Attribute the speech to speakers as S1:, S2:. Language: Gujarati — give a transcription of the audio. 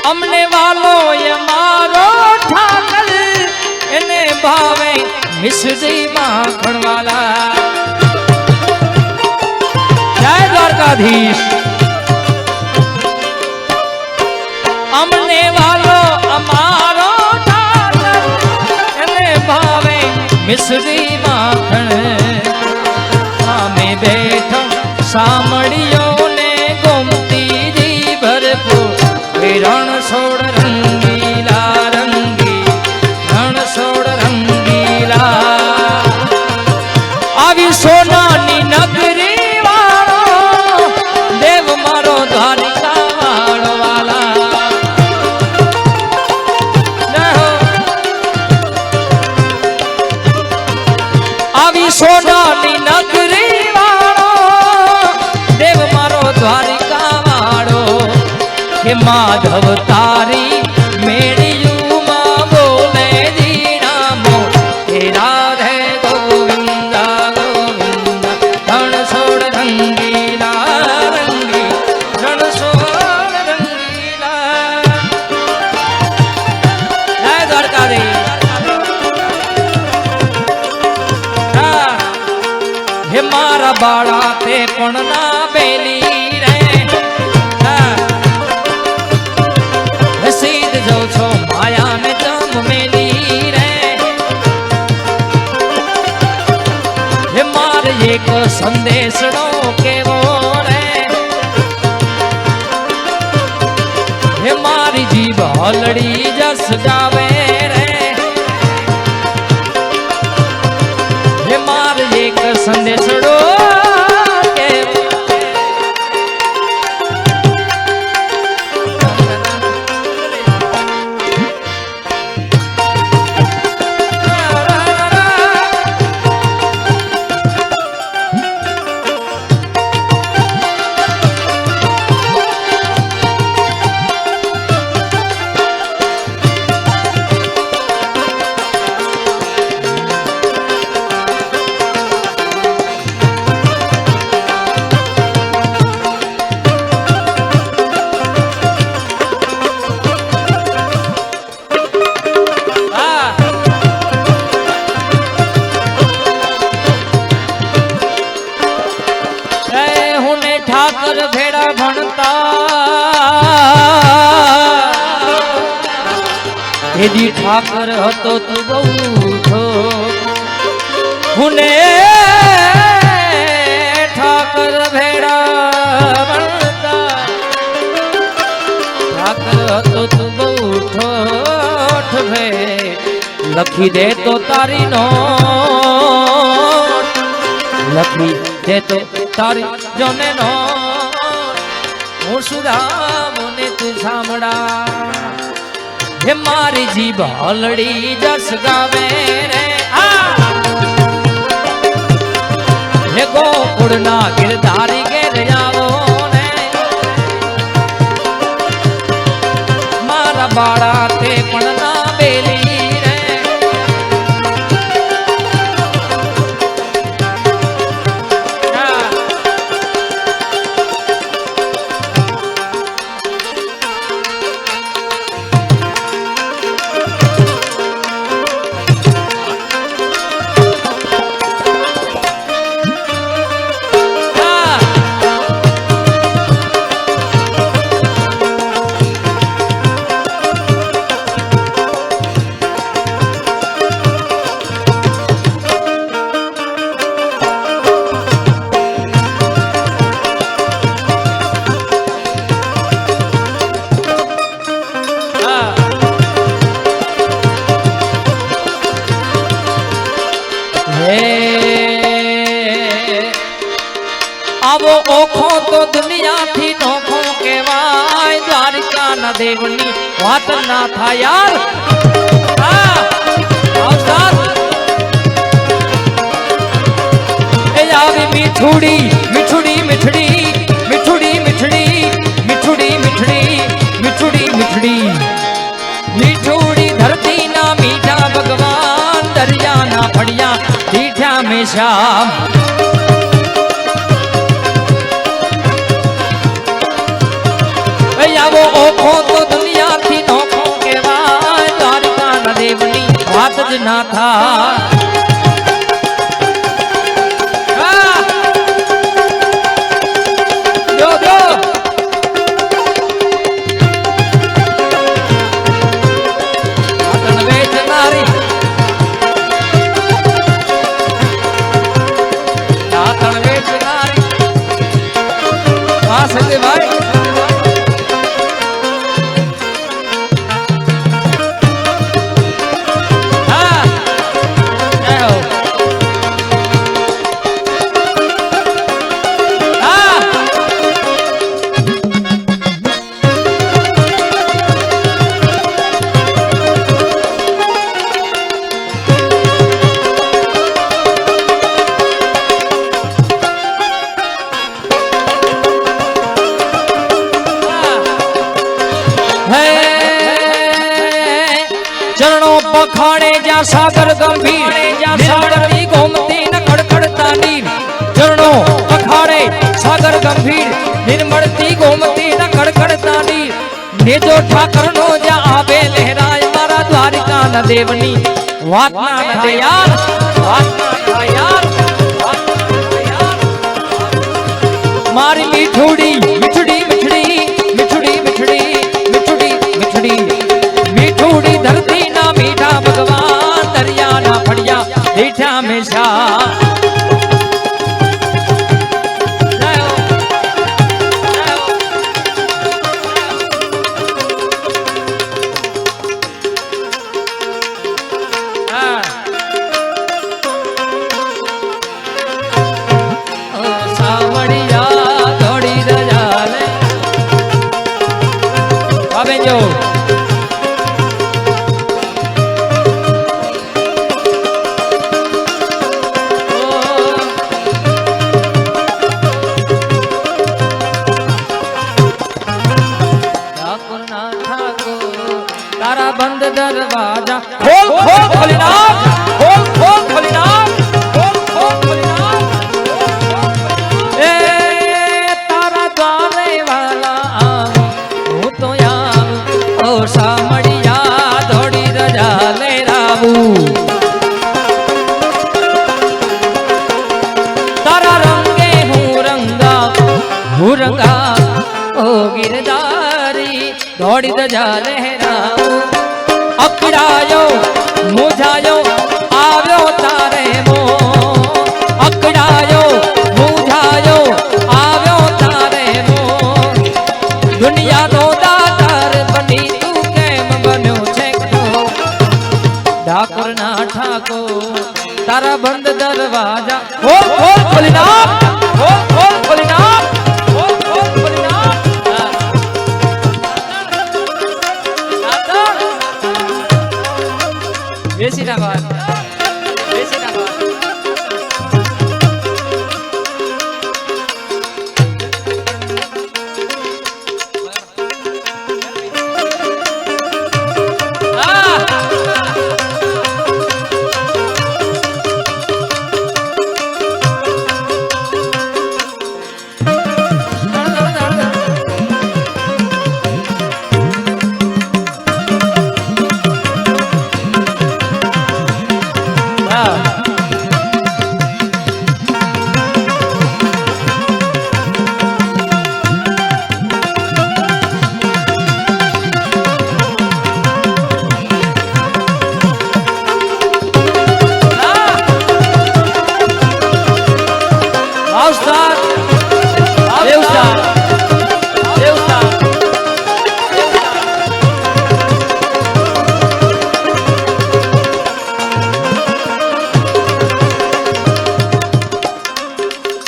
S1: અમને વાલો એ મારો ઠાકર એને ભાવે મિશ્રી માખણ વાલા જય દ્વારકાધીશ અમને વાલો અમારો ઠાકર એને ભાવે મિશ્રી માખણ સામે બેઠો સામળિયો ને ગોમતીજી ભરપૂર રણ છોડ રંગીલા રંગી રણ છોડ રંગીલા આવી સોનાની નગરી વાળો દેવ મારો દ્વારિકા વાળો વાલા આવી સોનાની નગરી વાળો દેવ મારો દ્વારિકા વાળો કે માધવ તારી મેળિયું માં બોલે જી નામો હે રાધે ગોવિંદા ગોવિંદા રણ છોડ રંગીલા રંગી રણ છોડ રંગીલા જય દ્વારકાધીશ હે મારા બાળા તે પણ ના બેલી રે સીધ જો છો માયા ને જમ મેલી રે હે માર એક સંદેશનો કેવો રે હે મારી જીભ હલડી જસ જાવે રે હે માર એક સંદેશડો ઠાકર ભેડા ભણતા એદી ઠાકર હતો તું બહુ છો હુને ઠાકર ભેડા ભણતા ઠાકર હતો તું બહુ ઠોઠ ભે લખી દે તો તારી નો લખી દે તો તારી જોને નો હું સુધામ ને તું સાંભળા હે મારી જીભ હલડી જસ ગાવે રે હે ગોકુળ ના ગિરધારી ઘેર આવો ને મારા બાળા તે પણ ના બેલી आवो ओखो तो दुनिया थी नोखो केवाय द्वारिका ना देवनी वात ना था यार मिठुड़ी मिठुड़ी मिठड़ी मिठुड़ी मिठड़ी मिठुड़ी मिठड़ी मिठुड़ी मिठड़ी मिठुड़ी धरती ना मीठा भगवान दरिया ना पड़िया दीठा में श्याम वो ओखो तो दुनिया ના થાય જો જો આતણ વેચનારી આતણ વેચનારી વાહ સતીભાઈ ચરણો પખાડે જ્યાં સાગર ગંભીર જ્યાં સાગરની ગોમતી ન ખડખડતા નીર ચરણો પખાડે સાગર ગંભીર નિર્મળતી ગોમતી ન ખડખડતા નીર નેજો ઠાકરનો જ્યાં આવે લહેરાય મારા દ્વારિકા ન દેવની વાત ના થાય યાર વાત ના થાય યાર મારી મીઠુડી મીઠડી મીઠડી મીઠડી મીઠડી મીઠડી મીઠડી મીઠુડી ધરતી मीठा भगवान दरिया ना फड़िया मीठा हमेशा सावड़िया दौड़ी रजा ले अबे जो तारा बंद दरवाजा खोल खोल खोलनाथ खोल खोल खोलनाथ खोल खोल खोलनाथ ए तारा द्वारे वाला हूँ तो यार ओ सामड़िया दौड़ी रजा ले राबू तारा रंगे हूँ रंगा ओ गिरधारी दौड़ी रजा लहराऊ અકડાયો મૂંઝાયો આવ્યો તારે મો અકડાયો મૂંઝાયો આવ્યો તારે મો દુનિયાનો દાતાર બની તું કેમ બન્યો છે ડાકોરના ઠાકોર તારા બંધ દરવાજા ખોલ ખોલ ખોલી નાખ ખોલ ખોલ ખોલી નાખ ખોલ ખોલ ખોલી નાખ બેસી ના વાત બેસી ના વાત Austra